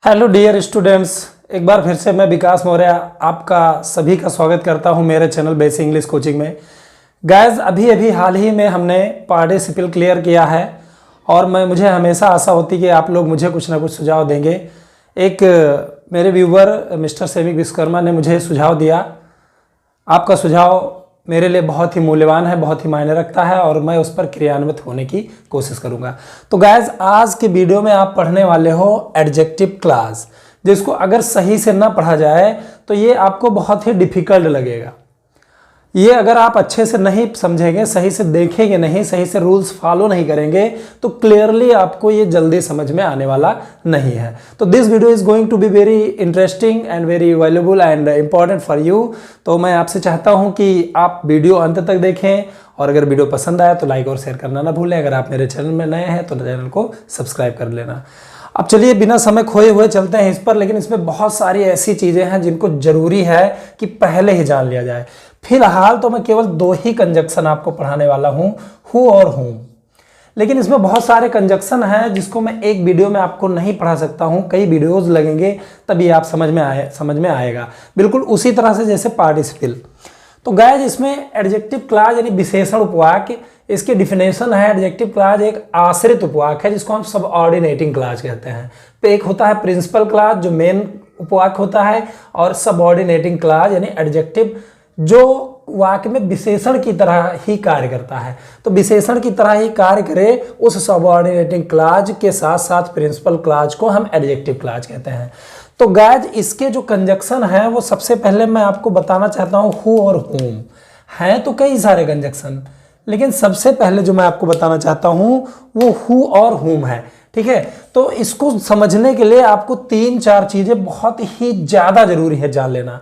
Hello dear students, एक बार फिर से मैं विकास मौर्य आपका सभी का स्वागत करता हूं मेरे चैनल बेसिक इंग्लिश कोचिंग में। गाइस, अभी हाल ही में हमने पार्टिसिपल क्लियर किया है और मुझे हमेशा आशा होती कि आप लोग मुझे कुछ ना कुछ सुझाव देंगे। एक मेरे व्यूवर मिस्टर सेविक विश्वकर्मा ने मुझे सुझाव दिया। आपका सुझाव मेरे लिए बहुत ही मूल्यवान है, बहुत ही मायने रखता है और मैं उस पर क्रियान्वित होने की कोशिश करूंगा। तो गाइज, आज के वीडियो में आप पढ़ने वाले हो एडजेक्टिव क्लास, जिसको अगर सही से ना पढ़ा जाए तो ये आपको बहुत ही डिफिकल्ट लगेगा। ये अगर आप अच्छे से नहीं समझेंगे, सही से देखेंगे नहीं, सही से रूल्स फॉलो नहीं करेंगे तो क्लियरली आपको ये जल्दी समझ में आने वाला नहीं है। तो this video is going to be very interesting and very valuable and important for you. तो मैं आपसे चाहता हूं कि आप वीडियो अंत तक देखें और अगर वीडियो पसंद आया तो लाइक और शेयर करना ना भूलें। अगर आप मेरे चैनल में नए हैं तो चैनल को सब्सक्राइब कर लेना। अब चलिए बिना समय खोए हुए चलते हैं इस पर, लेकिन इसमें बहुत सारी ऐसी चीजें हैं जिनको जरूरी है कि पहले ही जान लिया जाए। फिलहाल तो मैं केवल दो ही कंजक्शन आपको पढ़ाने वाला हूं, हु और हुम। लेकिन इसमें बहुत सारे कंजक्शन हैं जिसको मैं एक वीडियो में आपको नहीं पढ़ा सकता हूं, कई वीडियोस लगेंगे तभी आप समझ में आएगा। बिल्कुल उसी तरह से जैसे पार्टिसिपल। तो गाइस, इसमें एडजेक्टिव क्लॉज यानी विशेषण उपवाक्य, इसकी डिफिनेशन है एडजेक्टिव क्लॉज एक आश्रित उपवाक्य है जिसको हम सबऑर्डिनेटिंग क्लॉज कहते हैं। तो एक होता है प्रिंसिपल क्लॉज जो मेन उपवाक्य होता है, और सबऑर्डिनेटिंग क्लॉज यानी एडजेक्टिव जो वाक्य में विशेषण की तरह ही कार्य करता है। तो विशेषण की तरह ही कार्य करे उस सबऑर्डिनेटिंग क्लॉज के साथ साथ प्रिंसिपल क्लॉज को हम एडजेक्टिव क्लॉज कहते हैं। तो गाइस, इसके जो कंजक्शन है वो सबसे पहले मैं आपको बताना चाहता हूं हु और हुम। हैं तो कई सारे कंजक्शन, लेकिन सबसे पहले जो मैं आपको बताना चाहता हूं वो हु और हुम है। ठीक है, तो इसको समझने के लिए आपको 3-4 चीजें बहुत ही ज्यादा जरूरी है जान लेना।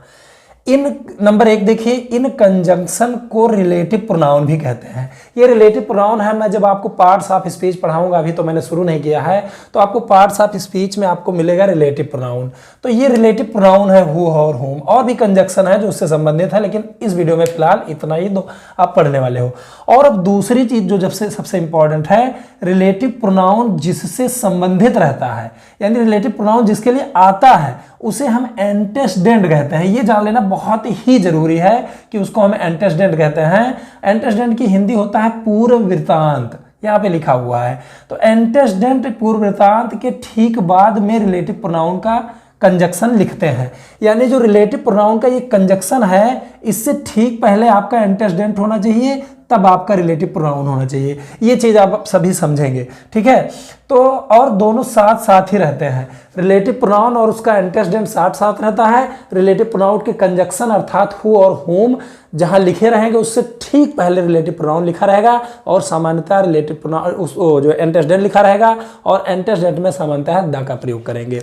नंबर 1 देखिए, इन कंजंक्शन को रिलेटिव प्रोनाउन भी कहते हैं। ये रिलेटिव प्रोनाउन है, मैं जब आपको पार्ट्स ऑफ स्पीच पढ़ाऊंगा, अभी तो मैंने शुरू नहीं किया है, तो आपको पार्ट्स ऑफ स्पीच में आपको मिलेगा रिलेटिव प्रोनाउन। तो ये रिलेटिव प्रोनाउन है हु और हुम। और भी कंजंक्शन है जो उससे संबंधित है, लेकिन इस वीडियो में फिलहाल इतना ही दो आप पढ़ने वाले हो। और अब दूसरी चीज जो सबसे इंपॉर्टेंट है, रिलेटिव प्रोनाउन जिससे संबंधित रहता है, यानी रिलेटिव प्रोनाउन जिसके लिए आता है उसे हम एंटेसिडेंट कहते हैं। ये जान लेना बहुत ही जरूरी है कि उसको हम एंटेसिडेंट कहते हैं। एंटेसिडेंट की हिंदी होता है पूर्व वृत्तांत, यहां पे लिखा हुआ है। तो एंटेसिडेंट पूर्व वृत्तांत के ठीक बाद में रिलेटिव प्रोनाउन का कंजक्शन लिखते हैं। यानी जो रिलेटिव प्रोनाउन का ये कंजक्शन है, इससे ठीक पहले आपका एंटेसिडेंट होना चाहिए, तब आपका रिलेटिव प्रोनाउन होना चाहिए। ये चीज आप सभी समझेंगे, ठीक है। तो और दोनों साथ साथ ही रहते हैं, रिलेटिव प्रोनाउन और उसका एंटेसिडेंट साथ साथ रहता है। रिलेटिव प्रोनाउन के कंजक्शन अर्थात हु और हुम जहां लिखे रहेंगे उससे ठीक पहले रिलेटिव प्रोनाउन लिखा रहेगा, और सामान्यतः रिलेटिव प्रोनाउन जो एंटेसिडेंट लिखा रहेगा, और एंटेसिडेंट में सामान्यतः द का प्रयोग करेंगे,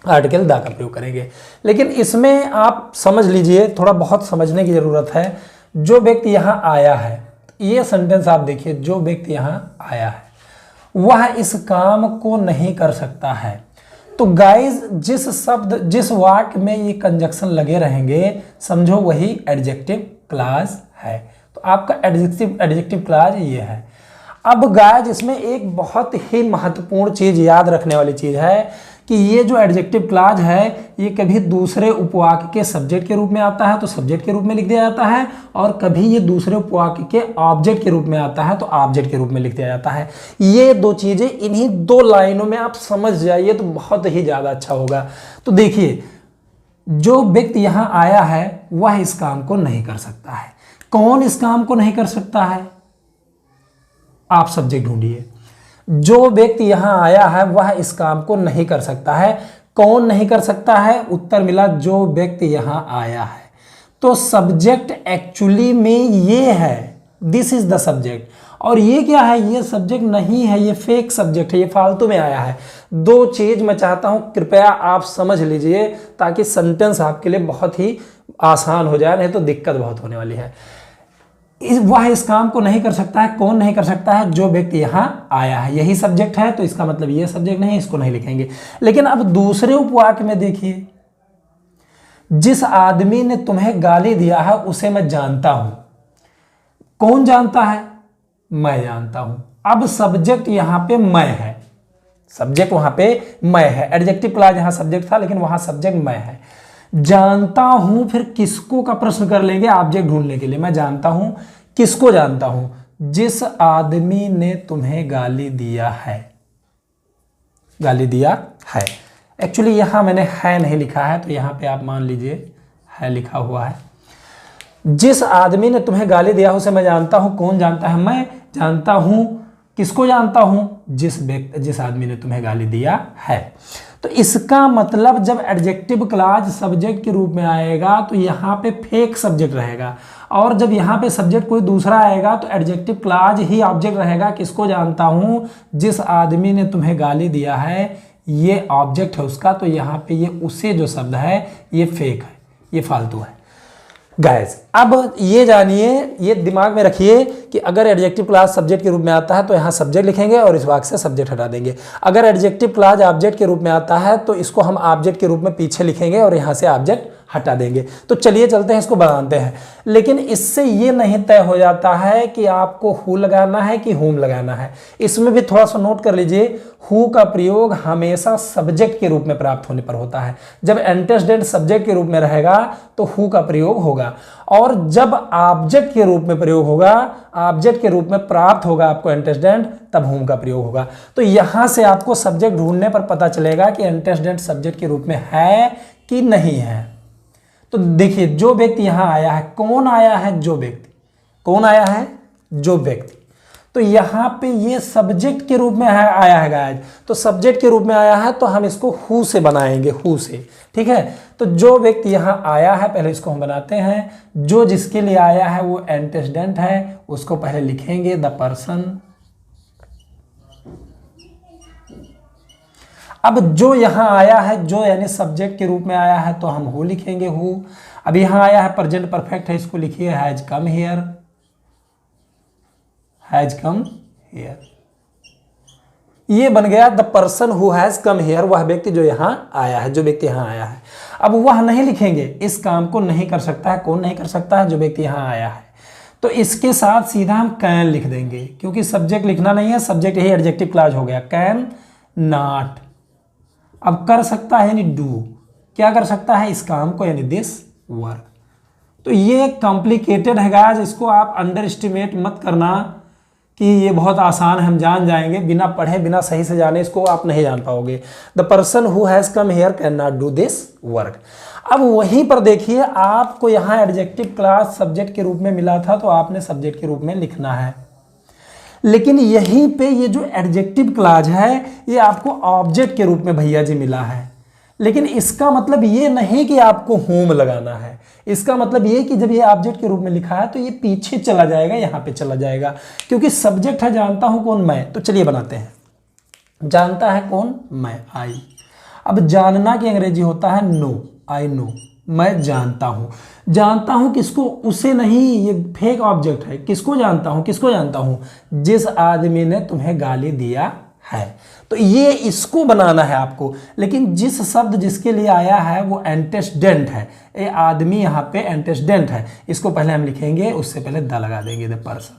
आर्टिकल द का प्रयोग करेंगे। लेकिन इसमें आप समझ लीजिए, थोड़ा बहुत समझने की जरूरत है। जो व्यक्ति यहां आया है, ये सेंटेंस आप देखिए, जो व्यक्ति यहां आया है वह इस काम को नहीं कर सकता है। तो गाइज, जिस वाक्य में ये कंजक्शन लगे रहेंगे, समझो वही एडजेक्टिव क्लॉज है। तो आपका एडजेक्टिव क्लॉज ये है। अब गाइज, इसमें एक बहुत ही महत्वपूर्ण चीज याद रखने वाली चीज है कि ये जो एडजेक्टिव क्लॉज है ये कभी दूसरे उपवाक्य के सब्जेक्ट के रूप में आता है तो सब्जेक्ट के रूप में लिख दिया जाता है, और कभी ये दूसरे उपवाक्य के ऑब्जेक्ट के रूप में आता है तो ऑब्जेक्ट के रूप में लिख दिया जाता है। ये दो चीजें इन्हीं 2 लाइनों में आप समझ जाइए तो बहुत ही ज्यादा अच्छा होगा। तो देखिए, जो व्यक्ति यहां आया है वह इस काम को नहीं कर सकता है। कौन इस काम को नहीं कर सकता है? आप सब्जेक्ट ढूंढिए। जो व्यक्ति यहां आया है वह इस काम को नहीं कर सकता है। कौन नहीं कर सकता है? उत्तर मिला जो व्यक्ति यहां आया है। तो सब्जेक्ट एक्चुअली में ये है, दिस इज द सब्जेक्ट। और ये क्या है? ये सब्जेक्ट नहीं है, ये फेक सब्जेक्ट है, ये फालतू में आया है। 2 चीज मैं चाहता हूं कृपया आप समझ लीजिए ताकि सेंटेंस आपके लिए बहुत ही आसान हो जाए, नहीं तो दिक्कत बहुत होने वाली है। वह इस काम को नहीं कर सकता है। कौन नहीं कर सकता है? जो व्यक्ति यहां आया है, यही सब्जेक्ट है, तो इसका मतलब ये सब्जेक्ट नहीं है, इसको नहीं लिखेंगे। लेकिन अब दूसरे उपवाक्य में देखिए, जिस आदमी ने तुम्हें गाली दिया है उसे मैं जानता हूं। कौन जानता है? मैं जानता हूं। अब सब्जेक्ट यहां पे मैं है, सब्जेक्ट वहां पे मैं है, एडजेक्टिव क्लॉज यहां सब्जेक्ट था लेकिन वहां सब्जेक्ट मैं है। जानता हूं, फिर किसको का प्रश्न कर लेंगे ऑब्जेक्ट ढूंढने के लिए। मैं जानता हूं, किसको जानता हूं? जिस आदमी ने तुम्हें गाली दिया है, गाली दिया है। एक्चुअली यहां मैंने है नहीं लिखा है, तो यहां पे आप मान लीजिए है लिखा हुआ है। जिस आदमी ने तुम्हें गाली दिया उसे मैं जानता हूं। कौन जानता है? मैं जानता हूं। किसको जानता हूं? जिस आदमी ने तुम्हें गाली दिया है। तो इसका मतलब जब एडजेक्टिव क्लॉज सब्जेक्ट के रूप में आएगा तो यहां पे फेक सब्जेक्ट रहेगा, और जब यहां पे सब्जेक्ट कोई दूसरा आएगा तो एडजेक्टिव क्लॉज ही ऑब्जेक्ट रहेगा। किसको जानता हूं? जिस आदमी ने तुम्हें गाली दिया है, ये ऑब्जेक्ट है उसका। तो यहां पे ये उसे जो शब्द है ये फेक है, ये फालतू है। गाइस अब ये जानिए, ये दिमाग में रखिए कि अगर एडजेक्टिव क्लॉज सब्जेक्ट के रूप में आता है तो यहाँ सब्जेक्ट लिखेंगे और इस भाग से सब्जेक्ट हटा देंगे। अगर एडजेक्टिव क्लॉज ऑब्जेक्ट के रूप में आता है तो इसको हम ऑब्जेक्ट के रूप में पीछे लिखेंगे और यहाँ से ऑब्जेक्ट हटा देंगे। तो चलिए चलते हैं, इसको बनाते हैं। लेकिन इससे ये नहीं तय हो जाता है कि आपको हु लगाना है कि हुम लगाना है। इसमें भी थोड़ा सा नोट कर लीजिए, हु का प्रयोग हमेशा सब्जेक्ट के रूप में प्राप्त होने पर होता है। जब एंटेसिडेंट सब्जेक्ट के रूप में रहेगा तो हु का प्रयोग होगा, और जब ऑब्जेक्ट के रूप में प्रयोग होगा, ऑब्जेक्ट के रूप में प्राप्त होगा आपको एंटेसिडेंट, तब हुम का प्रयोग होगा। तो यहां से आपको सब्जेक्ट ढूंढने पर पता चलेगा कि एंटेसिडेंट सब्जेक्ट के रूप में है कि नहीं है। तो देखिए, जो व्यक्ति यहां आया है, कौन आया है? जो व्यक्ति। कौन आया है? जो व्यक्ति। तो यहां पे ये सब्जेक्ट के रूप में आया है गाइस। तो सब्जेक्ट के रूप में आया है तो हम इसको हु से बनाएंगे, हु से। ठीक है, तो जो व्यक्ति यहां आया है, पहले इसको हम बनाते हैं। जो जिसके लिए आया है वो एंटेसिडेंट है, उसको पहले लिखेंगे द पर्सन। अब जो यहां आया है, जो यानी सब्जेक्ट के रूप में आया है, तो हम हु लिखेंगे, हु। अब यहां आया है प्रेजेंट परफेक्ट है, इसको लिखिए has come here, has come here. ये बन गया the person who has come here, वह व्यक्ति जो यहां आया है, जो व्यक्ति यहां आया है। अब वह नहीं लिखेंगे, इस काम को नहीं कर सकता है। कौन नहीं कर सकता है? जो व्यक्ति यहां आया है। तो इसके साथ सीधा हम कैन लिख देंगे, क्योंकि सब्जेक्ट लिखना नहीं है, सब्जेक्ट यही एडजेक्टिव क्लॉज हो गया। Can not. अब कर सकता है यानी डू, क्या कर सकता है? इस काम को, यानी दिस वर्क। तो ये कॉम्प्लिकेटेड है गाइस, इसको आप अंडर एस्टिमेट मत करना कि ये बहुत आसान है, हम जान जाएंगे। बिना पढ़े, बिना सही से जाने इसको आप नहीं जान पाओगे। The person who has come here can not do this work. अब वहीं पर देखिए, आपको यहाँ एडजेक्टिव क्लॉज सब्जेक्ट के रूप में मिला था तो आपने सब्जेक्ट के रूप में लिखना है, लेकिन यहीं पे ये जो एडजेक्टिव क्लॉज है ये आपको ऑब्जेक्ट के रूप में भैया जी मिला है। लेकिन इसका मतलब ये नहीं कि आपको होम लगाना है। इसका मतलब ये कि जब ये ऑब्जेक्ट के रूप में लिखा है तो ये पीछे चला जाएगा, यहाँ पे चला जाएगा, क्योंकि सब्जेक्ट है जानता हूं कौन? मैं। तो चलिए बनाते हैं। जानता है कौन? मैं, आई। अब जानना की अंग्रेजी होता है नो, आई नो। मैं जानता हूं। जानता हूं किसको? उसे नहीं, ये फेक ऑब्जेक्ट है। किसको जानता हूं? किसको जानता हूं? जिस आदमी ने तुम्हें गाली दिया है। तो ये इसको बनाना है आपको, लेकिन जिस शब्द जिसके लिए आया है वो एंटेसिडेंट है। ये आदमी यहाँ पे एंटेसिडेंट है, इसको पहले हम लिखेंगे, उससे पहले द लगा देंगे, the person.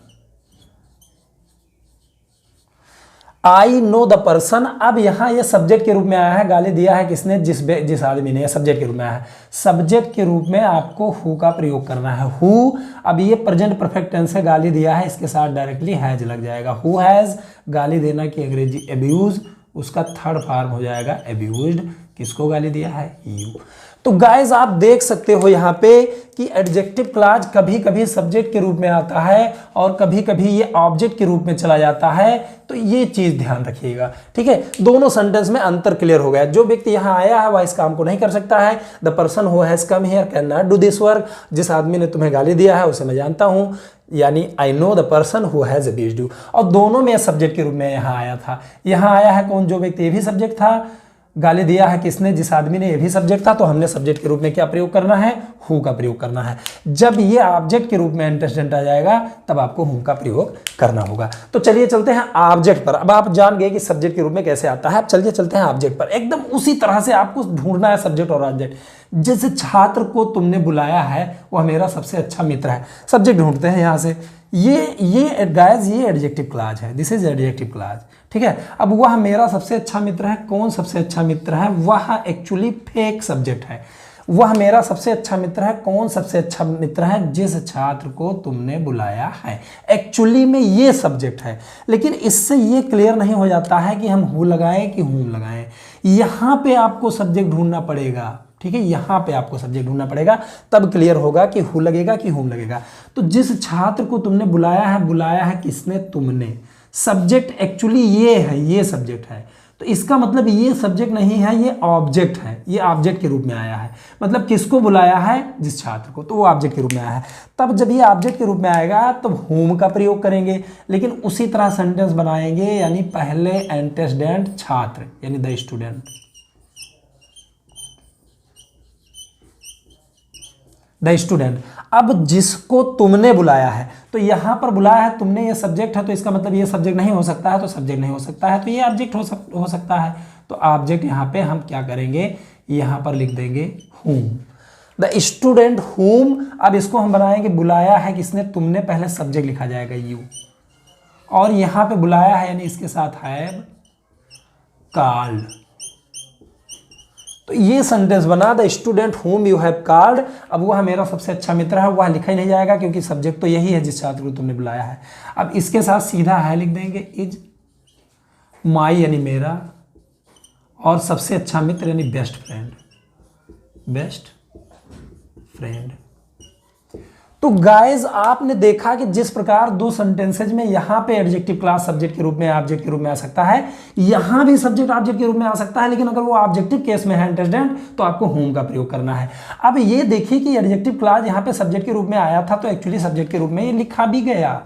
I know the person. अब यहां ये सब्जेक्ट के रूप में आया है, गाली दिया है किसने? जिस आदमी ने। यह सब्जेक्ट के रूप में आया है। सब्जेक्ट के रूप में आपको हु का प्रयोग करना है, हु। अब ये प्रेजेंट परफेक्ट टेंस से गाली दिया है, इसके साथ डायरेक्टली हैज लग जाएगा। हु हैज, गाली देना की अंग्रेजी एब्यूज, उसका थर्ड फॉर्म हो जाएगा एब्यूज्ड। किसको गाली दिया है? यू। तो गाइज आप देख सकते हो यहाँ पे कि एडजेक्टिव क्लॉज कभी कभी सब्जेक्ट के रूप में आता है और कभी कभी ये ऑब्जेक्ट के रूप में चला जाता है। तो ये चीज ध्यान रखिएगा, ठीक है। दोनों सेंटेंस में अंतर क्लियर हो गया। जो व्यक्ति यहाँ आया है वह इस काम को नहीं कर सकता है। The person who has come here can not do this work. जिस आदमी ने तुम्हें गाली दिया है उसे मैं जानता हूँ, यानी I know the person who has abused you. और दोनों में सब्जेक्ट के रूप में यहाँ आया था। यहाँ आया है कौन? जो व्यक्ति, ये भी सब्जेक्ट था। गाली दिया है किसने? जिस आदमी ने, ये भी सब्जेक्ट था। तो हमने सब्जेक्ट के रूप में क्या प्रयोग करना है? हु का प्रयोग करना है। जब ये ऑब्जेक्ट के रूप में एंटेसिडेंट आ जाएगा तब आपको हु का प्रयोग करना होगा। तो चलिए चलते हैं ऑब्जेक्ट पर। अब आप जान गए कि सब्जेक्ट के रूप में कैसे आता है। अब चलिए चलते हैं ऑब्जेक्ट पर। एकदम उसी तरह से आपको ढूंढना है सब्जेक्ट और ऑब्जेक्ट। जिस छात्र को तुमने बुलाया है वह मेरा सबसे अच्छा मित्र है। सब्जेक्ट ढूंढते हैं यहाँ से। ये गाइस ये एडजेक्टिव क्लॉज है, दिस इज एडजेक्टिव क्लॉज, ठीक है। अब वह मेरा सबसे अच्छा मित्र है, कौन सबसे अच्छा मित्र है, वह एक्चुअली फेक सब्जेक्ट है। वह मेरा सबसे अच्छा मित्र है, कौन सबसे अच्छा मित्र है, जिस छात्र को तुमने बुलाया है। एक्चुअली में ये सब्जेक्ट है, लेकिन इससे ये क्लियर नहीं हो जाता है कि हम हु लगाएं कि हुम लगाएं। यहाँ पे आपको सब्जेक्ट ढूंढना पड़ेगा, ठीक है, यहाँ पे आपको सब्जेक्ट ढूंढना पड़ेगा, तब क्लियर होगा कि हु लगेगा कि हुम लगेगा। तो जिस छात्र को तुमने बुलाया है किसने, तुमने। सब्जेक्ट एक्चुअली ये है, ये सब्जेक्ट है, तो इसका मतलब ये सब्जेक्ट नहीं है, ये ऑब्जेक्ट है, ये ऑब्जेक्ट के रूप में आया है। मतलब किसको बुलाया है, जिस छात्र को, तो वो ऑब्जेक्ट के रूप में आया है। तब जब ये ऑब्जेक्ट के रूप में आएगा तो होम का प्रयोग करेंगे, लेकिन उसी तरह सेंटेंस बनाएंगे, यानी पहले एंटेसेडेंट छात्र यानी द स्टूडेंट, द स्टूडेंट। अब जिसको तुमने बुलाया है, तो यहां पर बुलाया है तुमने, ये सब्जेक्ट है, तो इसका मतलब ये सब्जेक्ट नहीं हो सकता है, तो सब्जेक्ट नहीं हो सकता है, तो ये ऑब्जेक्ट हो सकता है। तो ऑब्जेक्ट यहां पे हम क्या करेंगे, यहां पर लिख देंगे whom, द स्टूडेंट whom। अब इसको हम बनाएंगे बुलाया है किसने, तुमने, पहले सब्जेक्ट लिखा जाएगा यू, और यहां पे बुलाया है यानी इसके साथ हैव कॉल्ड। तो ये सेंटेंस बना, the student whom you have called। अब वह मेरा सबसे अच्छा मित्र है, वह लिखा ही नहीं जाएगा क्योंकि सब्जेक्ट तो यही है जिस छात्र को तुमने बुलाया है। अब इसके साथ सीधा है लिख देंगे इज माई यानी मेरा, और सबसे अच्छा मित्र यानी बेस्ट फ्रेंड, बेस्ट फ्रेंड। तो गाइज आपने देखा कि जिस प्रकार दो सेंटेंसेज में यहां पे एडजेक्टिव क्लास सब्जेक्ट के रूप में ऑब्जेक्ट के रूप में आ सकता है, यहां भी सब्जेक्ट ऑब्जेक्ट के रूप में आ सकता है, लेकिन अगर वो ऑब्जेक्टिव केस में है एंटेसेडेंट, तो आपको होम का प्रयोग करना है। अब ये देखिए कि एडजेक्टिव क्लास यहां पे सब्जेक्ट के रूप में आया था, तो एक्चुअली सब्जेक्ट के रूप में ये लिखा भी गया,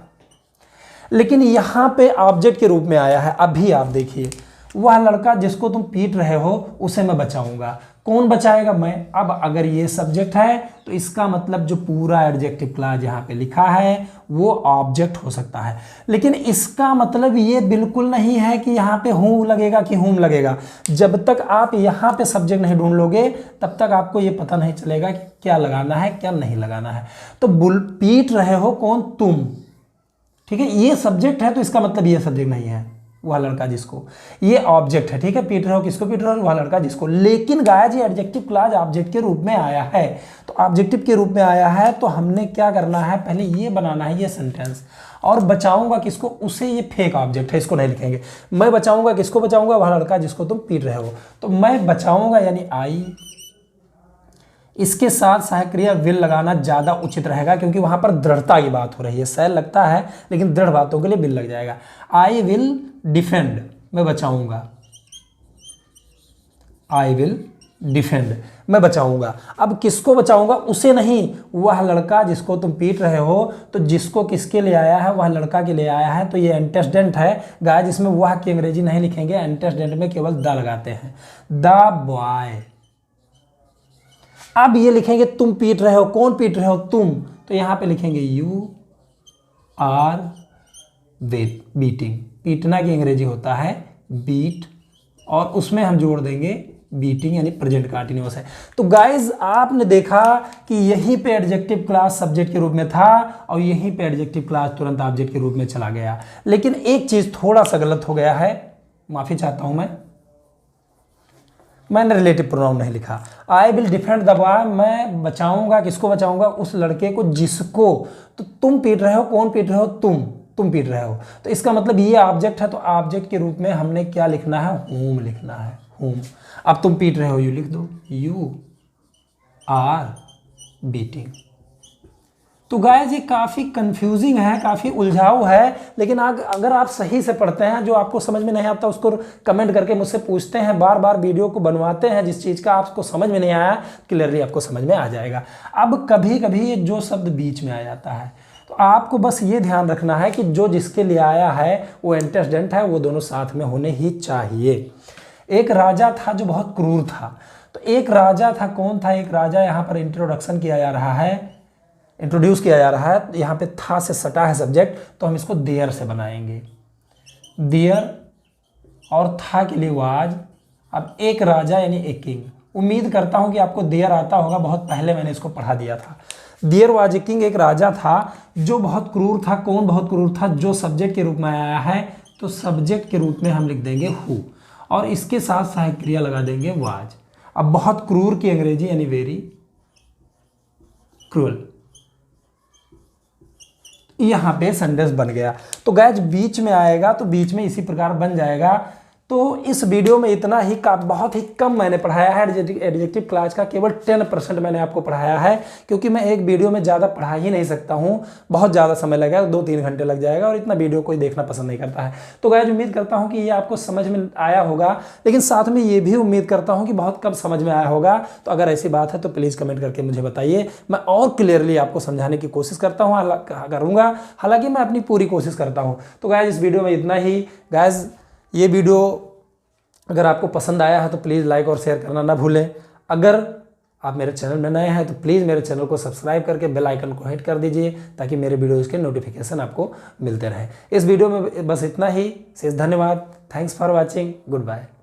लेकिन यहां पे ऑब्जेक्ट के रूप में आया है। अभी आप देखिए, वह लड़का जिसको तुम पीट रहे हो उसे मैं बचाऊंगा, कौन बचाएगा, मैं। अब अगर ये सब्जेक्ट है तो इसका मतलब जो पूरा एडजेक्टिव क्लॉज यहाँ पे लिखा है वो ऑब्जेक्ट हो सकता है, लेकिन इसका मतलब ये बिल्कुल नहीं है कि यहाँ पे हूं लगेगा कि हुम लगेगा। जब तक आप यहाँ पे सब्जेक्ट नहीं ढूंढ लोगे तब तक आपको ये पता नहीं चलेगा कि क्या लगाना है क्या नहीं लगाना है। तो पीट रहे हो कौन, तुम, ठीक है, ये सब्जेक्ट है, तो इसका मतलब ये सब्जेक्ट नहीं है, वह लड़का जिसको, ये ऑब्जेक्ट है, ठीक है, पीट रहे हो किसको पीट रहे हो, वह लड़का जिसको। लेकिन गाइस ये एडजेक्टिव क्लॉज ऑब्जेक्ट के रूप में आया है, तो ऑब्जेक्टिव के रूप में आया है तो हमने क्या करना है, पहले ये बनाना है ये सेंटेंस, और बचाऊंगा किसको, उसे, ये फेक ऑब्जेक्ट है, इसको नहीं लिखेंगे। मैं बचाऊंगा किसको, बचाऊंगा वह लड़का जिसको तुम पीट रहे हो, तो मैं बचाऊंगा यानी आई, इसके साथ सहायक क्रिया विल लगाना ज़्यादा उचित रहेगा क्योंकि वहाँ पर दृढ़ता की बात हो रही है। सैल लगता है लेकिन दृढ़ बातों के लिए विल लग जाएगा। आई विल डिफेंड, मैं बचाऊंगा, आई विल डिफेंड, मैं बचाऊंगा। अब किसको बचाऊंगा, उसे नहीं, वह लड़का जिसको तुम पीट रहे हो, तो जिसको किसके लिए आया है, वह लड़का के लिए आया है, तो ये एंटेसेडेंट है गाइस, जिसमें वह की अंग्रेजी नहीं लिखेंगे, एंटेसेडेंट में केवल द लगाते हैं, द बॉय। अब ये लिखेंगे तुम पीट रहे हो, कौन पीट रहे हो, तुम, तो यहां पे लिखेंगे यू आर बीटिंग, पीटना की अंग्रेजी होता है बीट, और उसमें हम जोड़ देंगे बीटिंग यानी प्रेजेंट कंटीन्यूअस है। तो गाइज आपने देखा कि यहीं पे एडजेक्टिव क्लास सब्जेक्ट के रूप में था और यहीं पे एडजेक्टिव क्लास तुरंत ऑब्जेक्ट के रूप में चला गया। लेकिन एक चीज थोड़ा सा गलत हो गया है, माफी चाहता हूं मैंने रिलेटिव प्रोनाउन नहीं लिखा। I will defend the boy, मैं बचाऊंगा, किसको बचाऊंगा, उस लड़के को जिसको, तो तुम पीट रहे हो, कौन पीट रहे हो, तुम पीट रहे हो, तो इसका मतलब ये ऑब्जेक्ट है, तो ऑब्जेक्ट के रूप में हमने क्या लिखना है, होम लिखना है, होम। अब तुम पीट रहे हो, यू लिख दो, यू आर बीटिंग। तो गाइस ये काफ़ी कंफ्यूजिंग है, काफ़ी उलझाऊ है, लेकिन अगर आप सही से पढ़ते हैं, जो आपको समझ में नहीं आता उसको कमेंट करके मुझसे पूछते हैं, बार बार वीडियो को बनवाते हैं, जिस चीज़ का आपको समझ में नहीं आया क्लियरली आपको समझ में आ जाएगा। अब कभी कभी जो शब्द बीच में आ जाता है, तो आपको बस ये ध्यान रखना है कि जो जिसके लिए आया है वो एंटेसेडेंट है, वो दोनों साथ में होने ही चाहिए। एक राजा था जो बहुत क्रूर था, तो एक राजा था, कौन था, एक राजा यहाँ पर इंट्रोडक्शन किया जा रहा है, इंट्रोड्यूस किया जा रहा है, यहाँ पे था से सटा है सब्जेक्ट, तो हम इसको देयर से बनाएंगे, देयर, और था के लिए वाज। अब एक राजा यानी एक किंग, उम्मीद करता हूं कि आपको देयर आता होगा, बहुत पहले मैंने इसको पढ़ा दिया था। देयर वाज ए किंग, एक राजा था जो बहुत क्रूर था। कौन बहुत क्रूर था? जो सब्जेक्ट के रूप में आया है तो सब्जेक्ट के रूप में हम लिख देंगे हु, और इसके साथ सहायक क्रिया लगा देंगे वाज। अब बहुत क्रूर की अंग्रेजी यानी वेरी क्रूअल, यहां पे सेंटेंस बन गया। तो गाइस बीच में आएगा तो बीच में इसी प्रकार बन जाएगा। तो इस वीडियो में इतना ही, का बहुत ही कम मैंने पढ़ाया है एडजेक्टिव क्लास का, केवल 10% मैंने आपको पढ़ाया है, क्योंकि मैं एक वीडियो में ज़्यादा पढ़ा ही नहीं सकता हूँ, बहुत ज़्यादा समय लगेगा, 2-3 घंटे लग जाएगा, और इतना वीडियो कोई देखना पसंद नहीं करता है। तो गाइस उम्मीद करता हूँ कि ये आपको समझ में आया होगा, लेकिन साथ में ये भी उम्मीद करता हूँ कि बहुत कम समझ में आया होगा। तो अगर ऐसी बात है तो प्लीज़ कमेंट करके मुझे बताइए, मैं और क्लियरली आपको समझाने की कोशिश करूँगा, हालांकि मैं अपनी पूरी कोशिश करता हूँ। तो गाइस इस वीडियो में इतना ही। गाइस ये वीडियो अगर आपको पसंद आया है तो प्लीज़ लाइक और शेयर करना ना भूलें। अगर आप मेरे चैनल में नए हैं तो प्लीज़ मेरे चैनल को सब्सक्राइब करके बेल आइकन को हिट कर दीजिए, ताकि मेरे वीडियोज़ के नोटिफिकेशन आपको मिलते रहें। इस वीडियो में बस इतना ही। शेष धन्यवाद। Thanks for watching. Good bye.